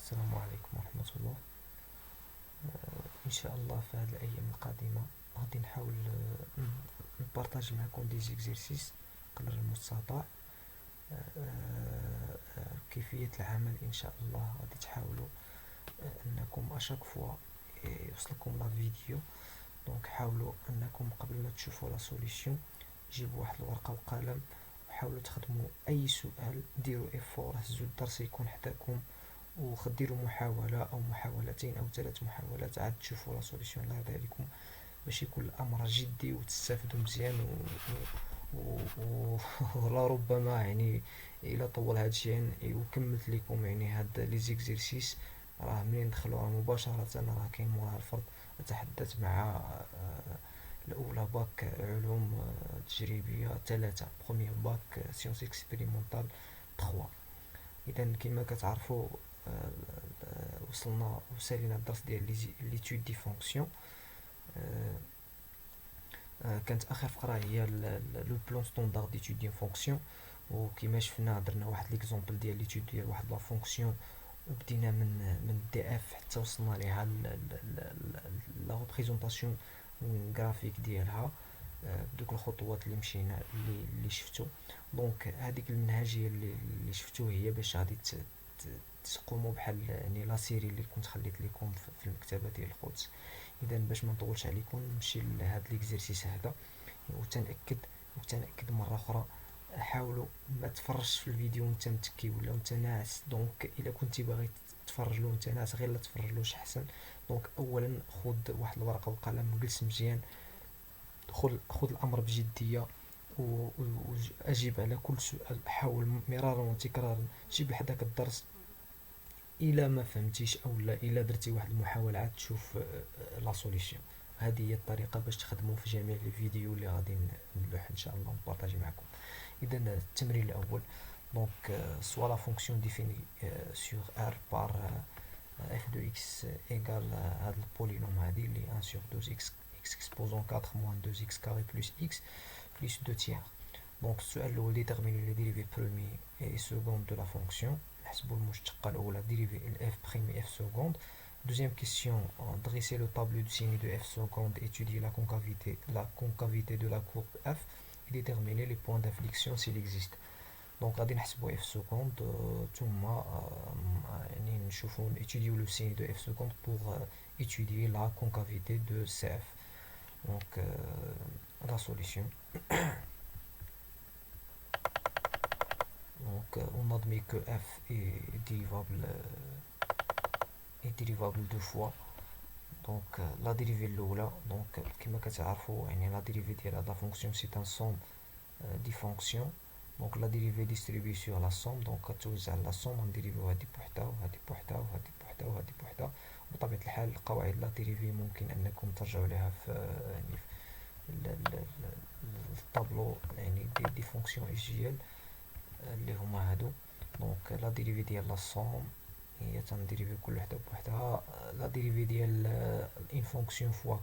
السلام عليكم ورحمة الله. ان شاء الله في هذه الايام القادمة غادي نحاول نبارطاجي معكم دي زيكزيرسيس قدر المستطاع. كيفية العمل ان شاء الله غادي تحاولوا انكم اشاك فوا يوصلكم لا فيديو. دونك حاولوا انكم قبل ما تشوفوا لا سوليسيون جيبوا واحد الورقة وقلم وحاولوا تخدموا اي سؤال، ديروا افور، هزوا الدرس يكون حداكم وديروا محاولة أو محاولتين أو 3 محاولات عاد تشوفوا لا سوليسيون على ذلكم باش يكون الأمر جدي وتستافدوا مزيان ولا ربما يعني إلا طول هاد الشيء يعني وكملت لكم يعني هاد لي زيكزيرسيس راه منين ندخلوها مباشرة راه كاين موراها الفرض. أتحدث مع الأولى باك علوم تجريبية 3 بروميير باك سيونس اكسبيريمونتال 3. إذا كما كتعرفوا وصلنا وسالينا الدرس ديال ليتود دي فونكسيون. كانت اخر فقره هي لو بلون ستوندار ديتود دي فونكسيون، وكما شفنا درنا واحد ليكزومبل ديال ليتود ديال واحد لا فونكسيون وبدينا من دي اف حتى وصلنا ليها لا ريبريزونطاسيون غرافيك ديالها بدوك الخطوات اللي مشينا اللي شفتو. دونك هذيك المنهجيه اللي شفتو هي باش غادي تقوموا بحال يعني لا سيري اللي كنت خليت لكم في المكتبه ديال القدس. اذا باش ما نطولش عليكم نمشي لهذا ليكزيرسيس هذا وتنأكد مره اخرى. حاولوا ما تفرجش في الفيديو وانت متكي ولا وانت ناعس. دونك الا كنتي باغي تفرج له وانت ناعس غير لا تفرجلوش احسن. دونك اولا خذ واحد الورقه وقلم وجلس مزيان، خذ الامر بجديه واجيب على كل سؤال. حاول مرارا وتكرارا جيب حداك الدرس الى ما فهمتيش او لا الى درتي واحد المحاوله عاد تشوف لا سوليسيون. هذه هي الطريقه باش تخدموا في جميع الفيديو اللي غادي نلوح ان شاء الله ونبارطاجي معكم. اذا التمرين الاول دونك سوا لا فونكسيون ديفيني سور ار بار اف دو اكس ايغال هاد البولينوم هادي اللي 1 sur 2 x exposant 4 moins 2x carré plus x plus 2 tiers. دونك السؤال الاول ديتيرميني لي ديريفي بروميي اي سكوند دو لا فونكسيون، نحسبوا المشتقه الاولى ديريفي اف بريم اف سكوند. Deuxième question, dresser le tableau de signe de f seconde, étudier la concavité de la courbe f et déterminer les points d'inflexion s'il existe. Donc غادي نحسبوا f seconde ثم يعني نشوفوا étudier le signe de f seconde pour étudier la concavité de cf. Donc la solution. Donc on admet que f est dérivable deux fois. Donc la dérivée الاولى donc كما كتعرفوا يعني la dérivée ديال هاد la fonction c'est un somme دي فونكسيون. دونك لا ديريفي ديستريبي سور لا سوم، دونك كتوزع على لا سوم غنديريفيو هادي بوحدها وهادي بوحدها وهادي بوحدها وهادي بوحدها. بطبيعة الحال قواعد لا ديريفي ممكن انكم ترجعوا لها في يعني في الطابلو يعني دي فونكسيون اجيال اللي هما هادو. دونك لا ديريفي ديال لا سوم هي تنديريفي كل وحده بوحدها. لا ديريفي ديال ان فونكسيون فوا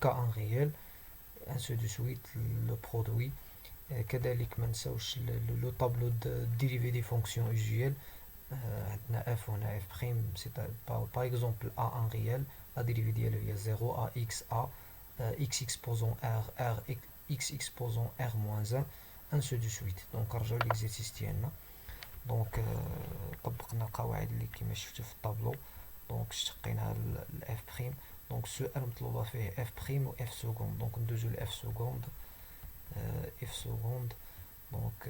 كا ان ريال انسو دو سويت لو برودوي. كذلك ما نساوش لو طابلو ديريفي دي فونكسيون اجيال. عندنا اف وهنا اف بريم سي باغ اكزومبل ا ان ريال لا ديريفي ديالو هي 0 ا اكس ا اكس اكسبوزون ار اكس اكسبوزون ار موان 1 انسو دو سويت. دونك نرجعو ليكزيرسيس ديالنا. دونك طبقنا القواعد اللي كما شفتوا في الطابلو. دونك اشتقينا الاف بريم. دونك السؤال مطلوبه فيه اف بريم و اف سكوند. دونك ندوزو لاف سكوند. اف سكوند دونك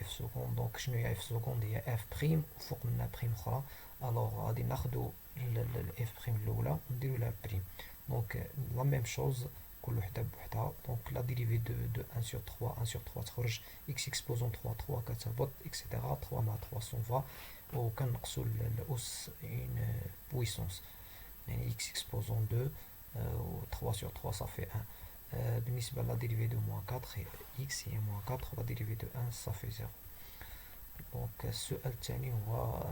اف سكوند دونك شنو هي اف سكوند؟ هي اف بريم وفوق منها بريم اخرى. الوغ غادي ناخدو الاف بريم الاولى ونديرو لها بريم. دونك لا ميم شوز كل وحده بوحدها. دونك لا ديريفي دو 1 sur 3 1 sur 3 تخرج x اكسبوزون 3 3 كتهبط اكسيتيرا 3 مع 3 سون فا وكنقصو الاس اون بويسونس يعني x اكسبوزون 2 و 3 sur 3 صافي 1. بالنسبة لا ديريفي دو موان 4 x هي موان 4 لا ديريفي دو 1 صافي 0. دونك السؤال الثاني هو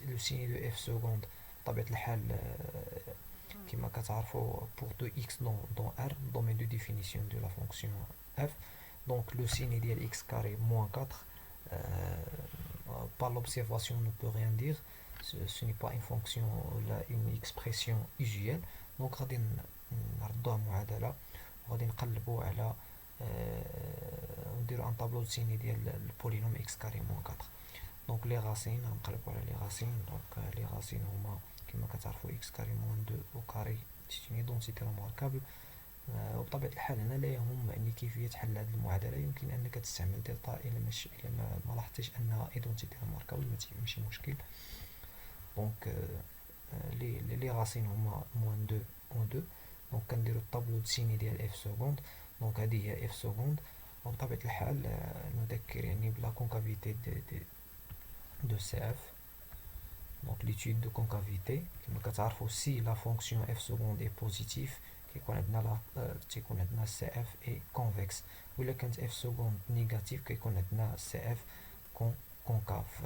لو سيني دو اف سكوند. بطبيعة الحال كما كتعرفوا pour 2x dans R domaine de définition de la fonction f. Donc le signe ديال x carré moins 4 par l'observation on ne peut rien dire, ce n'est pas une fonction ولا une expression usuelle. دونك غادي نردوها معادلة وغادي نقلبو على نديرو ان طابلو سيني ديال البولينوم اكس كاري موان 4. دونك لي غاسين غنقلبو على لي غاسين. دونك لي غاسين هما كما كتعرفوا اكس كاري موان 2 او كاري سيت اون ايدونتيتي روماركابل. وبطبيعة الحال هنا لا يهم يعني كيفية حل هذه المعادلة، يمكن أنك تستعمل دلتا إلا ما لاحظتش أنها ايدونتيتي روماركابل ماشي مشكل. دونك لي غاسين هما موان 2 و 2. دونك كنديرو الطابلو سيني ديال اف سكوند. دونك هذه هي اف سكوند. وبطبيعة الحال نذكر يعني بلا كونكافيتي دو سي اف. دونك ليتود دو كونكافيتي كما كتعرفوا سي لا فونكسيون اف سكوند اي بوزيتيف كيكون عندنا تيكون عندنا سي اف اي كونفكس، ولا كانت اف سكوند نيجاتيف كيكون عندنا سي اف كونكاف.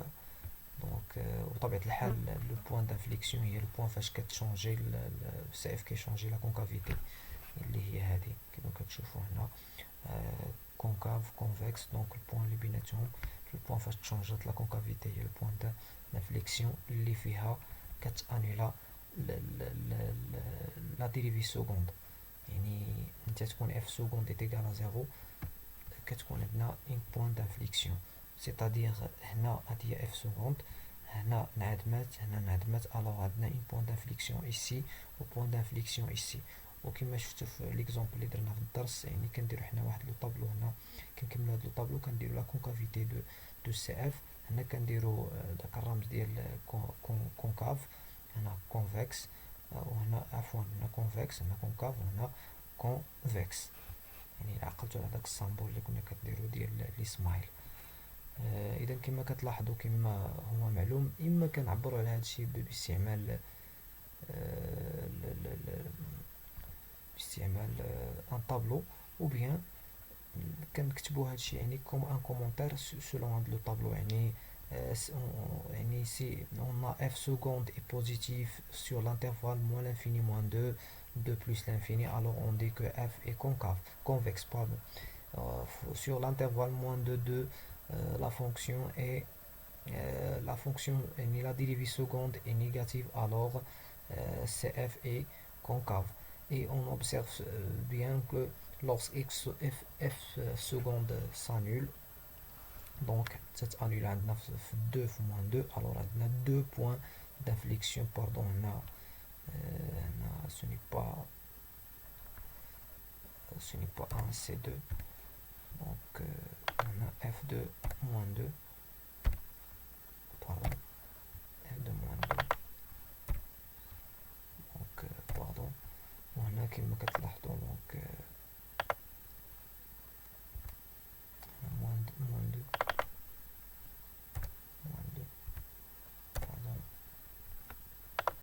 دونك وبطبيعة الحال لو بوين دانفليكسيون هي لو بوين فاش كتشونجي سي اف كيشونجي لا كونكافيتي اللي هي هذه كما كتشوفوا هنا كونكاف كونفكس. دونك البوين اللي بيناتهم البوين فاش تشونجات لا كونكافيتي هي البوين دانفليكسيون اللي فيها كتانيلا لا ديريفي سكوند. يعني انت تكون اف سكوند ايت ايكال زيرو كتكون عندنا ان بوين دانفليكسيون، سيتادير هنا هادي هي اف سكوند، هنا انعدمات الوغ عندنا ان بوين دانفليكسيون ايسي و بوين دانفليكسيون ايسي. وكما شفتوا في ليكزومبل اللي درنا في الدرس يعني كنديرو حنا واحد لو طابلو هنا، كنكملو هاد لو طابلو كنديرو لا كونكافيتي دو سي اف. هنا كنديرو داك الرمز ديال كونكاف، هنا كونفكس، وهنا عفوا هنا كونفكس، هنا كونكاف، وهنا كونفكس. يعني عقلتو على داك السامبول اللي كنا كنديرو ديال لي سمايل. اذا كما كتلاحظوا كما هو معلوم اما كنعبروا على هادشي باستعمال ان طابلو، او بيان كنكتبوا هادشي يعني كوم ان كومونتير سولون هاد لو طابلو. يعني يعني si on a f seconde est positif sur l'intervalle moins l'infini moins 2 plus l'infini, alors on dit que f est convexe, pardon. Sur l'intervalle moins de 2, la fonction est la dérivée seconde est négative, alors cf est concave. Et on observe bien que lorsque f seconde s'annule, donc cette annule عندنا في 2 في moins 2، alors عندنا 2 points d'inflexion. Pardon, ce n'est pas 1, c'est 2. Donc on a f2 moins 2, pardon, f2 moins 2. Donc pardon، وهنا كما كتلاحظوا donc